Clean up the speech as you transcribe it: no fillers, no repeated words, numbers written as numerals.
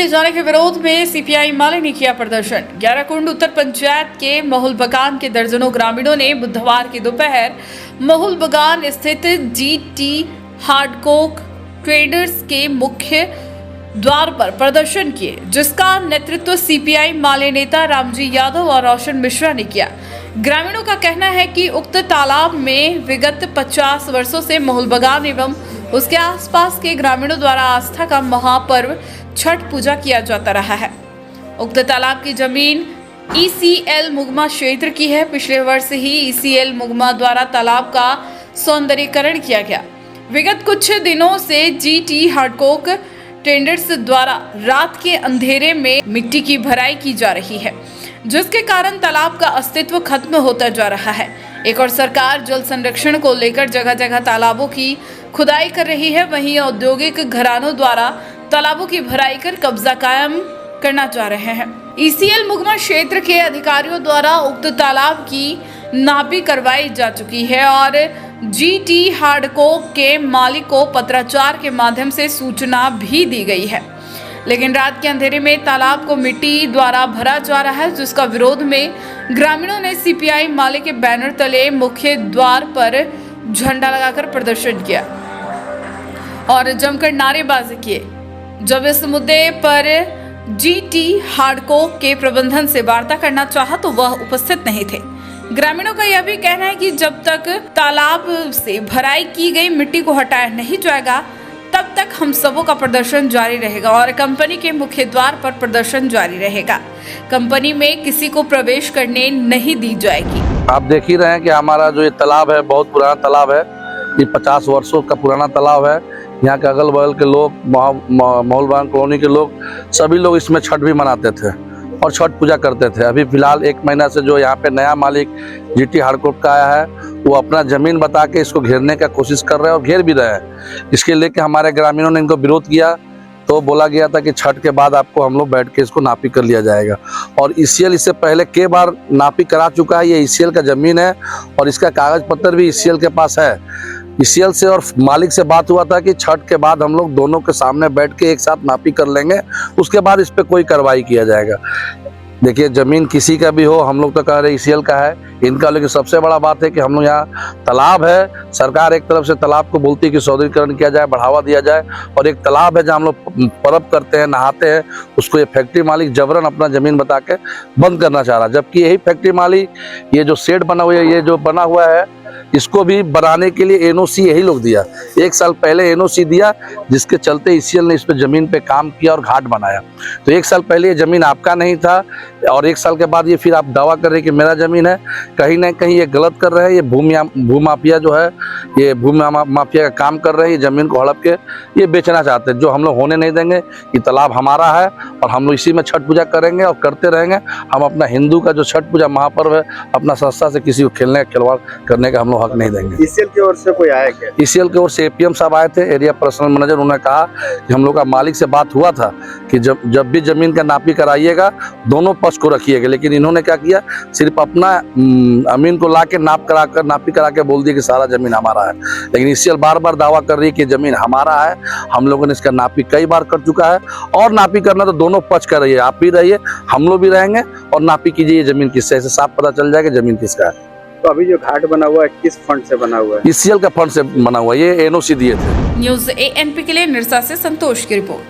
किए जाने के विरोध में सीपीआई माले ने किया प्रदर्शन। 11 कुंड उत्तर पंचायत के महुल बगान के दर्जनों ग्रामीणों ने बुधवार की दोपहर महुल बगान स्थित जीटी हार्डकोक ट्रेडर्स के मुख्य द्वार पर प्रदर्शन किए, जिसका नेतृत्व सीपीआई माले नेता रामजी यादव और रोशन मिश्रा ने किया। ग्रामीणों का कहना है कि उक्त तालाब में विगत 50 वर्षों से महुल बगान एवं उसके आसपास के ग्रामीणों द्वारा आस्था का महापर्व छठ पूजा किया जाता रहा है। उक्त तालाब की जमीन ईसीएल मुगमा क्षेत्र की है। पिछले वर्ष ही ईसीएल मुगमा द्वारा तालाब का सौंदर्यीकरण किया गया। विगत कुछ दिनों से जीटी हार्डकोक ट्रेडर्स द्वारा रात के अंधेरे में मिट्टी की भराई की जा रही है, जिसके कारण तालाब का अस्तित्व खत्म होता जा रहा है। एक और सरकार जल संरक्षण को लेकर जगह जगह तालाबों की खुदाई कर रही है, वहीं औद्योगिक घरानों द्वारा तालाबों की भराई कर कब्जा कायम करना चाह रहे हैं। ईसीएल मुगमा क्षेत्र के अधिकारियों द्वारा उक्त तालाब की नापी करवाई जा चुकी है और जीटी हार्डकोक के मालिक को पत्राचार के माध्यम से सूचना भी दी गई है, लेकिन रात के अंधेरे में तालाब को मिट्टी द्वारा भरा जा रहा है, जिसका विरोध में ग्रामीणों ने सीपीआई माले के बैनर तले मुख्य द्वार पर झंडा लगाकर प्रदर्शन किया और जमकर नारेबाजी किए। जब इस मुद्दे पर जीटी हार्डकोक के प्रबंधन से वार्ता करना चाहा तो वह उपस्थित नहीं थे। ग्रामीणों का यह भी कहना है कि जब तक तालाब से भराई की गई मिट्टी को हटाया नहीं जाएगा, तब तक हम सबों का प्रदर्शन जारी रहेगा और कंपनी के मुख्य द्वार पर प्रदर्शन जारी रहेगा। कंपनी में किसी को प्रवेश करने नहीं दी जाएगी। आप देख ही रहे हैं कि हमारा जो ये तालाब है बहुत पुराना तालाब है। ये 50 वर्षों का पुराना तालाब है। यहाँ के अगल बगल के लोग, महुल बगान कॉलोनी के लोग, सभी लोग इसमें छठ भी मनाते थे और छठ पूजा करते थे। अभी फिलहाल 1 महीना से जो यहाँ पे नया मालिक जीटी हार्डकोक का आया है, वो अपना ज़मीन बता के इसको घेरने का कोशिश कर रहे हैं और घेर भी रहे हैं। इसके लेके हमारे ग्रामीणों ने इनको विरोध किया तो बोला गया था कि छठ के बाद आपको हम लोग बैठ के इसको नापी कर लिया जाएगा। और ईसीएल इससे पहले कई बार नापी करा चुका है। ये ईसीएल का ज़मीन है और इसका कागज़ पत्र भी ईसीएल के पास है। ईसीएल से और मालिक से बात हुआ था कि छठ के बाद हम लोग दोनों के सामने बैठ के एक साथ नापी कर लेंगे, उसके बाद इस पर कोई कार्रवाई किया जाएगा। देखिए, ज़मीन किसी का भी हो, हम लोग तो कह रहे ईसीएल का है इनका, लेकिन सबसे बड़ा बात है कि हम लोग यहाँ तालाब है। सरकार एक तरफ से तालाब को बोलती है कि सौंदर्यीकरण किया जाए, बढ़ावा दिया जाए, और एक तालाब है जहाँ हम लोग पर्व करते हैं, नहाते हैं, उसको ये फैक्ट्री मालिक जबरन अपना ज़मीन बता के बंद करना चाह रहा है। जबकि यही फैक्ट्री मालिक ये जो शेड बना हुआ है, ये जो बना हुआ है, इसको भी बनाने के लिए एनओसी यही लोग दिया। 1 साल पहले एनओसी दिया, जिसके चलते ईसीएल ने इस पे ज़मीन पे काम किया और घाट बनाया। तो 1 साल पहले ये ज़मीन आपका नहीं था और 1 साल के बाद ये फिर आप दावा कर रहे हैं कि मेरा ज़मीन है। कहीं ना कहीं ये गलत कर रहे हैं। ये भूमाफिया जो है, ये माफिया का काम कर रहे हैं। ये ज़मीन को हड़प के ये बेचना चाहते हैं, जो हम लोग होने नहीं देंगे। ये तालाब हमारा है और हम लोग इसी में छठ पूजा करेंगे और करते रहेंगे। हम अपना हिंदू का जो छठ पूजा महापर्व है, अपना संस्था से किसी को खिलवाड़ करने का हम लोग हक नहीं देंगे। ईसीएल की ओर से कोई आया क्या? ईसीएल की ओर से एपीएम साहब आए थे, एरिया पर्सनल मैनेजर। उन्होंने कहा कि हम लोग का मालिक से बात हुआ था कि जब भी ज़मीन का नापी कराइएगा दोनों पक्ष को रखिएगा, लेकिन इन्होंने क्या किया, सिर्फ अपना अमीन को ला के नापी करा के बोल दिया कि सारा ज़मीन हमारा है। लेकिन ईसीएल बार बार दावा कर रही है कि ज़मीन हमारा है। हम लोगों ने इसका नापी कई बार कर चुका है और नापी करना तो दोनों पक्ष कर रही है। आप भी रहिए, हम लोग भी रहेंगे और नापी कीजिए ये ज़मीन किससे, ऐसे साफ पता चल जाएगा ज़मीन किसका है। तो अभी जो घाट बना हुआ है किस फंड से बना हुआ है? ईसीएल का फंड से बना हुआ है। ये एनओसी दिए थे। न्यूज़ एएनपी के लिए निरसा से संतोष की रिपोर्ट।